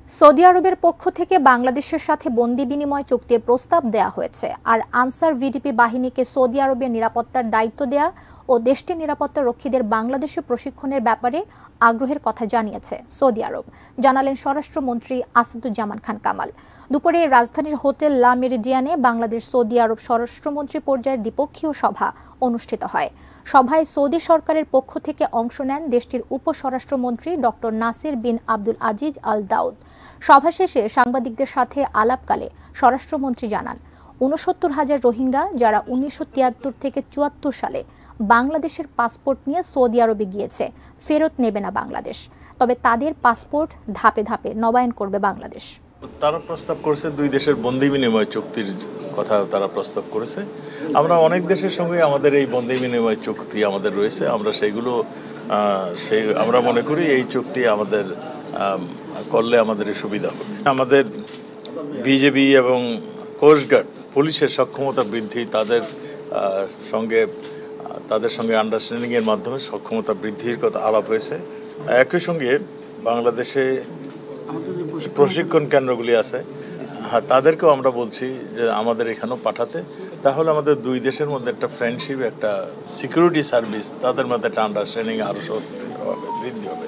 Saudi আরবের পক্ষ থেকে বাংলাদেশের সাথে বন্দি বিনিময় চুক্তির প্রস্তাব দেয়া হয়েছে। আর আনসার ভিডিপি বাহিনীকে সৌদি আরবের নিরাপত্তার দায়িত্ব দেয়া ও দেশটির নিরাপত্তা রক্ষীদের বাংলাদেশে প্রশিক্ষণের ব্যাপারে আগ্রহের কথা জানিয়েছে সৌদি আরব, জানালেন স্বরাষ্ট্রমন্ত্রী আসাদুজ্জামান খান কামাল। দুপুরে রাজধানীর হোটেল লা মেরিডিয়ানে বাংলাদেশ সৌদি আরব স্বরাষ্ট্রমন্ত্রী পর্যায়ের দ্বিপক্ষীয় সভা অনুষ্ঠিত হয়। সভায় সৌদি সরকারের পক্ষ থেকে অংশ নেন দেশটির উপস্বরাষ্ট্রমন্ত্রী ডক্টর নাসির বিন আব্দুল আজিজ আল দাউদ। সভা শেষে সাংবাদিকদের সাথে আলাপকালে স্বরাষ্ট্রমন্ত্রী জানান, ৬৯,০০০ রোহিঙ্গা যারা ১৯৭৩ থেকে ৭৪ সালে বাংলাদেশের পাসপোর্ট নিয়ে সৌদি আরবে গিয়েছে ফেরত নেবে না বাংলাদেশ, তবে তাদের পাসপোর্ট ধাপে ধাপে নবায়ন করবে বাংলাদেশ। তারা প্রস্তাব করেছে দুই দেশের বন্দি বিনিময় চুক্তির কথা তারা প্রস্তাব করেছে। আমরা অনেক দেশের সঙ্গে আমাদের এই বন্দি বিনিময় চুক্তি আমাদের রয়েছে, আমরা সেইগুলো আমরা মনে করি এই চুক্তি আমাদের করলে আমাদের সুবিধা হবে। আমাদের বিজেপি এবং কোস্টগার্ড পুলিশের সক্ষমতা বৃদ্ধি, তাদের সঙ্গে আন্ডারস্ট্যান্ডিংয়ের মাধ্যমে সক্ষমতা বৃদ্ধির কথা আলাপ হয়েছে। একই সঙ্গে বাংলাদেশে প্রশিক্ষণ কেন্দ্রগুলি আছে, তাদেরকেও আমরা বলছি যে আমাদের এখানেও পাঠাতে, তাহলে আমাদের দুই দেশের মধ্যে একটা ফ্রেন্ডশিপ, একটা সিকিউরিটি সার্ভিস, তাদের মধ্যে একটা আন্ডারস্ট্যান্ডিং আরও বৃদ্ধি হবে।